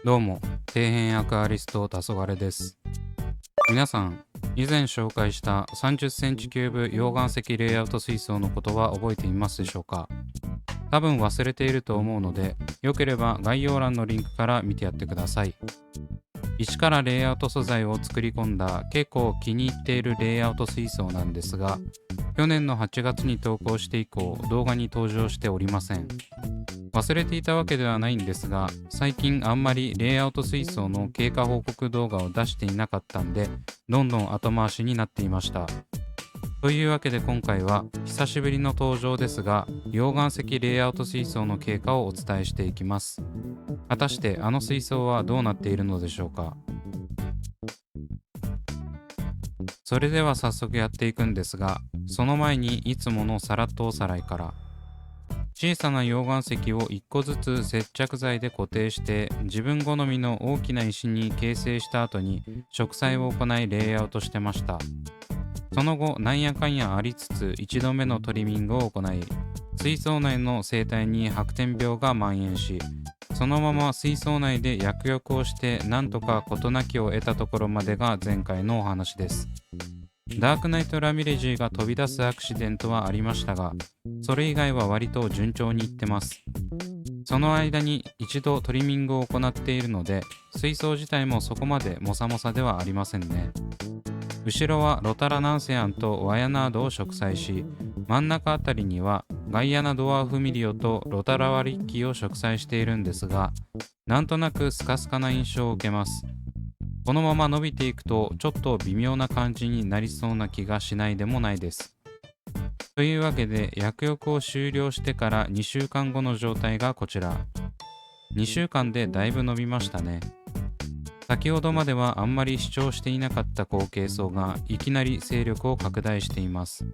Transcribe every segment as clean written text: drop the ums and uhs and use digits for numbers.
どうも、底辺アクアリスト黄昏です。皆さん、以前紹介した30センチキューブ溶岩石レイアウト水槽のことは覚えていますでしょうか？多分忘れていると思うので、よければ概要欄のリンクから見てやってください。一からレイアウト素材を作り込んだ結構気に入っているレイアウト水槽なんですが、去年の8月に投稿して以降動画に登場しておりません。忘れていたわけではないんですが、最近あんまりレイアウト水槽の経過報告動画を出していなかったんで、どんどん後回しになっていました。というわけで今回は久しぶりの登場ですが、溶岩石レイアウト水槽の経過をお伝えしていきます。果たしてあの水槽はどうなっているのでしょうか？それでは早速やっていくんですが、その前にいつものさらっとおさらいから。小さな溶岩石を1個ずつ接着剤で固定して自分好みの大きな石に形成した後に植栽を行いレイアウトしてました。その後なんやかんやありつつ1度目のトリミングを行い、水槽内の生態に白点病が蔓延し、そのまま水槽内で薬浴をしてなんとか事なきを得たところまでが前回のお話です。ダークナイトラミレジーが飛び出すアクシデントはありましたが、それ以外は割と順調にいってます。その間に一度トリミングを行っているので、水槽自体もそこまでモサモサではありませんね。後ろはロタラナンセアンとワヤナードを植栽し、真ん中あたりにはガイアナドワーフミリオとロタラワリッキーを植栽しているんですが、なんとなくスカスカな印象を受けます。このまま伸びていくとちょっと微妙な感じになりそうな気がしないでもないです。というわけで薬浴を終了してから2週間後の状態がこちら。2週間でだいぶ伸びましたね。先ほどまではあんまり主張していなかった後継層がいきなり勢力を拡大しています。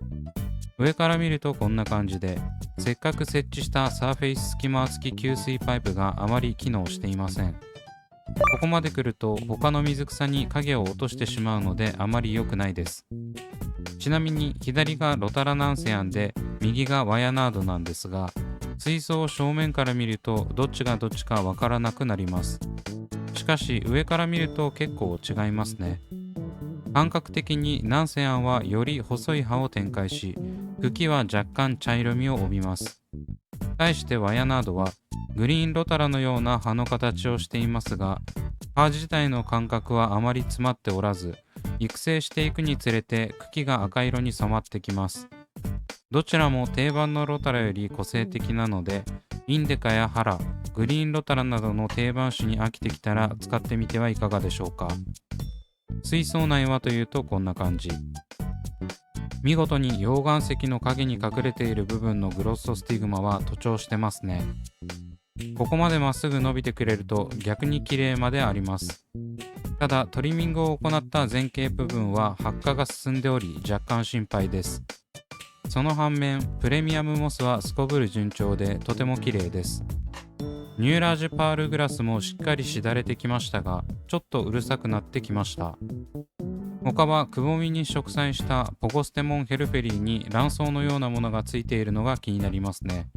上から見るとこんな感じで、せっかく設置したサーフェイススキマー付き給水パイプがあまり機能していません。ここまで来ると他の水草に影を落としてしまうのであまり良くないです。ちなみに左がロタラナンセアンで右がワヤナードなんですが、水槽を正面から見るとどっちがどっちかわからなくなります。しかし上から見ると結構違いますね。感覚的にナンセアンはより細い葉を展開し、茎は若干茶色みを帯びます。対してワヤナードはグリーンロタラのような葉の形をしていますが、葉自体の感覚はあまり詰まっておらず、育成していくにつれて茎が赤色に染まってきます。どちらも定番のロタラより個性的なので、インデカやハラ、グリーンロタラなどの定番種に飽きてきたら使ってみてはいかがでしょうか。水槽内はというとこんな感じ。見事に溶岩石の影に隠れている部分のグロッソスティグマは徒長してますね。ここまでまっすぐ伸びてくれると逆に綺麗まであります。ただトリミングを行った前傾部分は発芽が進んでおり若干心配です。その反面プレミアムモスはすこぶる順調でとても綺麗です。ニューラージュパールグラスもしっかりしだれてきましたが、ちょっとうるさくなってきました。他はくぼみに植栽したポコステモンヘルペリーに卵巣のようなものがついているのが気になりますね。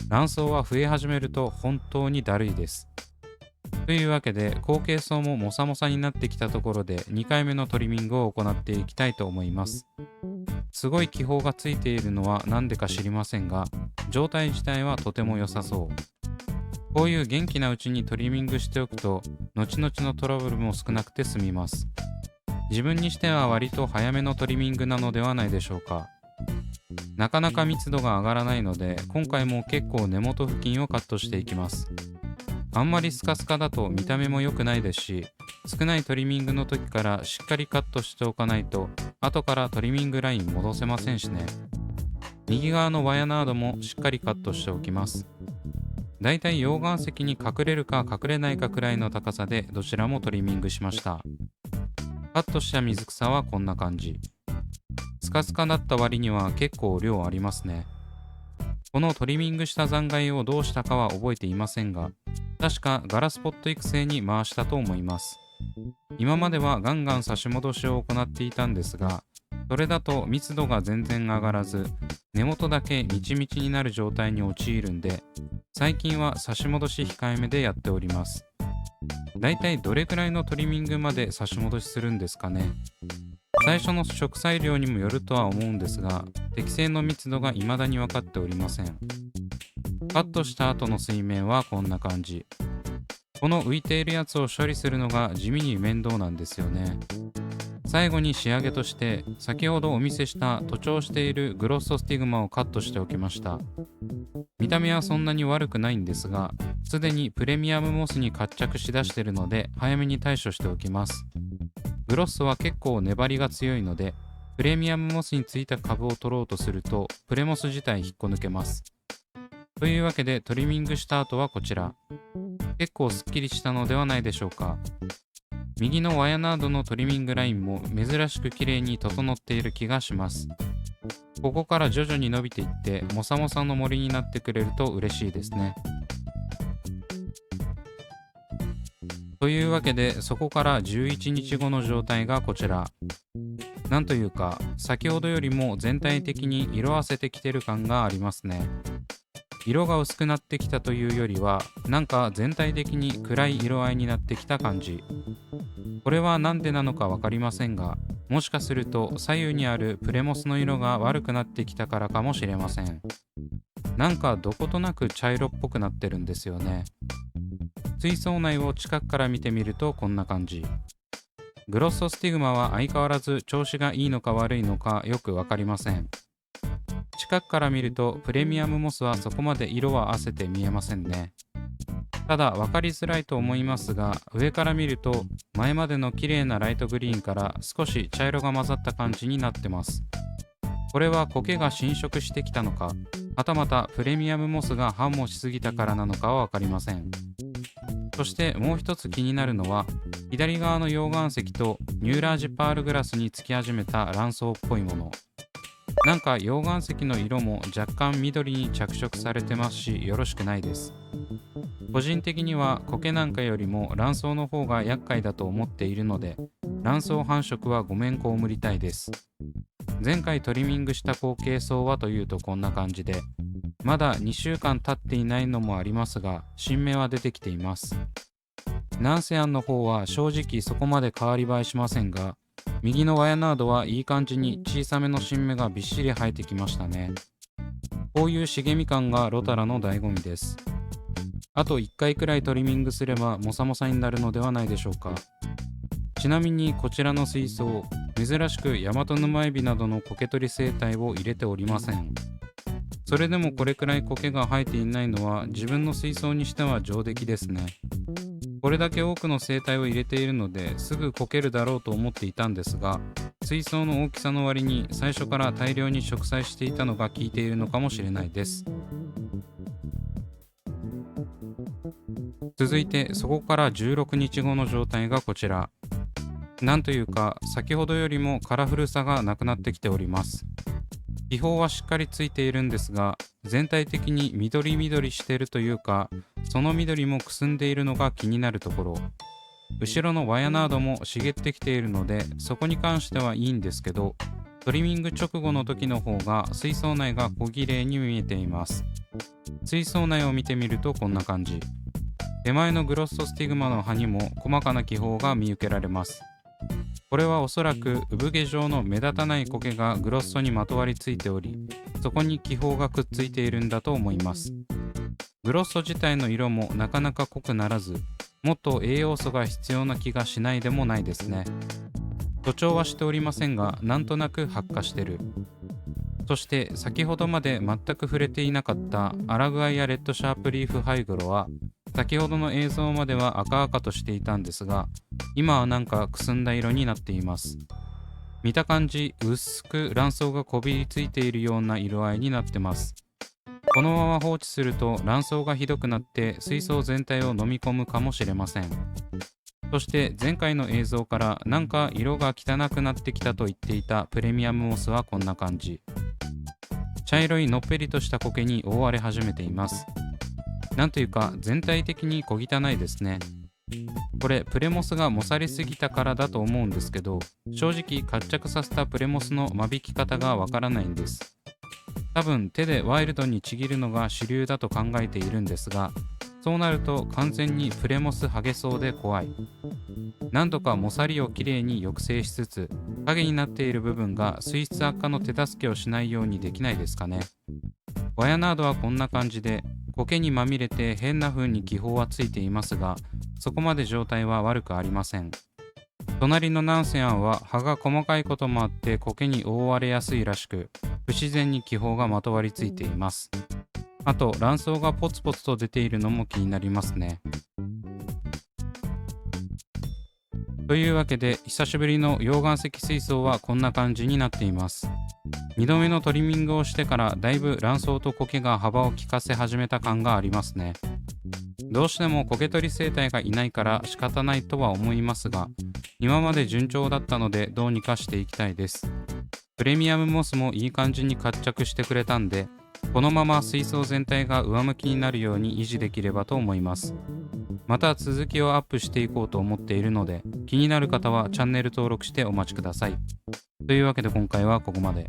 卵巣は増え始めると本当にだるいです。というわけで後継層もモサモサになってきたところで2回目のトリミングを行っていきたいと思います。すごい気泡がついているのは何でか知りませんが、状態自体はとても良さそう。こういう元気なうちにトリミングしておくと後々のトラブルも少なくて済みます。自分にしては割と早めのトリミングなのではないでしょうか。なかなか密度が上がらないので今回も結構根元付近をカットしていきます。あんまりスカスカだと見た目も良くないですし、少ないトリミングの時からしっかりカットしておかないと後からトリミングライン戻せませんしね。右側のワヤナードもしっかりカットしておきます。だいたい溶岩石に隠れるか隠れないかくらいの高さでどちらもトリミングしました。カットした水草はこんな感じ。スカスカだった割には結構量ありますね。このトリミングした残骸をどうしたかは覚えていませんが、確かガラスポット育成に回したと思います。今まではガンガン差し戻しを行っていたんですが、それだと密度が全然上がらず、根元だけみちみちになる状態に陥るんで、最近は差し戻し控えめでやっております。だいたいどれくらいのトリミングまで差し戻しするんですかね。最初の植栽量にもよるとは思うんですが、適正の密度が未だに分かっておりません。カットした後の水面はこんな感じ。この浮いているやつを処理するのが地味に面倒なんですよね。最後に仕上げとして、先ほどお見せした徒長しているグロッソスティグマをカットしておきました。見た目はそんなに悪くないんですが、すでにプレミアムモスに活着しだしているので早めに対処しておきます。グロッソは結構粘りが強いので、プレミアムモスについた株を取ろうとするとプレモス自体引っこ抜けます。というわけでトリミングした後はこちら。結構すっきりしたのではないでしょうか。右のワヤナードのトリミングラインも珍しく綺麗に整っている気がします。ここから徐々に伸びていってモサモサの森になってくれると嬉しいですね。というわけで、そこから11日後の状態がこちら。なんというか、先ほどよりも全体的に色あせてきてる感がありますね。色が薄くなってきたというよりは、なんか全体的に暗い色合いになってきた感じ。これはなんでなのかわかりませんが、もしかすると左右にあるプレモスの色が悪くなってきたからかもしれません。なんかどことなく茶色っぽくなってるんですよね。水槽内を近くから見てみるとこんな感じ。グロッソスティグマは相変わらず調子がいいのか悪いのかよくわかりません。近くから見るとプレミアムモスはそこまで色はあせて見えませんね。ただ分かりづらいと思いますが、上から見ると前までの綺麗なライトグリーンから少し茶色が混ざった感じになってます。これは苔が侵食してきたのか、はたまたプレミアムモスが繁茂しすぎたからなのかは分かりません。そしてもう一つ気になるのは、左側の溶岩石とニューラージパールグラスにつき始めた卵巣っぽいもの。なんか溶岩石の色も若干緑に着色されてますし、よろしくないです。個人的には苔なんかよりも卵巣の方が厄介だと思っているので、卵巣繁殖はごめん被りたいです。前回トリミングした後継層はというとこんな感じで、まだ2週間経っていないのもありますが、新芽は出てきています。ナンセアンの方は正直そこまで変わり映えしませんが、右のワヤナードはいい感じに小さめの新芽がびっしり生えてきましたね。こういう茂み感がロタラの醍醐味です。あと1回くらいトリミングすればモサモサになるのではないでしょうか。ちなみにこちらの水槽、珍しくヤマトヌマエビなどの苔取り生態を入れておりません。それでもこれくらい苔が生えていないのは自分の水槽にしては上出来ですね。これだけ多くの生態を入れているのですぐこけるだろうと思っていたんですが、水槽の大きさの割に最初から大量に植栽していたのが効いているのかもしれないです。続いてそこから16日後の状態がこちら。なんというか先ほどよりもカラフルさがなくなってきております。気泡はしっかりついているんですが、全体的に緑緑しているというか、その緑もくすんでいるのが気になるところ。後ろのワヤナードも茂ってきているので、そこに関してはいいんですけど、トリミング直後の時の方が水槽内が小綺麗に見えています。水槽内を見てみるとこんな感じ。手前のグロッソスティグマの葉にも細かな気泡が見受けられます。これはおそらく産毛状の目立たない苔がグロッソにまとわりついており、そこに気泡がくっついているんだと思います。グロッソ自体の色もなかなか濃くならず、もっと栄養素が必要な気がしないでもないですね。徒長はしておりませんが、なんとなく発火してる。そして先ほどまで全く触れていなかったアラグアイアレッドシャープリーフハイグロは、先ほどの映像までは赤々としていたんですが、今はなんかくすんだ色になっています。見た感じ、薄く卵巣がこびりついているような色合いになってます。このまま放置すると卵巣がひどくなって水槽全体を飲み込むかもしれません。そして前回の映像からなんか色が汚くなってきたと言っていたプレミアムモスはこんな感じ。茶色いのっぺりとした苔に覆われ始めています。なんというか全体的に小汚いですね。これプレモスがもさりすぎたからだと思うんですけど、正直活着させたプレモスの間引き方がわからないんです。多分手でワイルドにちぎるのが主流だと考えているんですが、そうなると完全にプレモス剥げそうで怖い。なんとかモサリをきれいに抑制しつつ、影になっている部分が水質悪化の手助けをしないようにできないですかね。ワヤナードはこんな感じで、苔にまみれて変な風に気泡はついていますが、そこまで状態は悪くありません。隣のナンセアンは葉が細かいこともあって苔に覆われやすいらしく、不自然に気泡がまとわりついています。あと卵巣がポツポツと出ているのも気になりますね。というわけで久しぶりの溶岩石水槽はこんな感じになっています。2度目のトリミングをしてからだいぶ卵巣と苔が幅を利かせ始めた感がありますね。どうしても苔取り生態がいないから仕方ないとは思いますが、今まで順調だったのでどうにかしていきたいです。プレミアムモスもいい感じに活着してくれたんで、このまま水槽全体が上向きになるように維持できればと思います。また続きをアップしていこうと思っているので、気になる方はチャンネル登録してお待ちください。というわけで今回はここまで。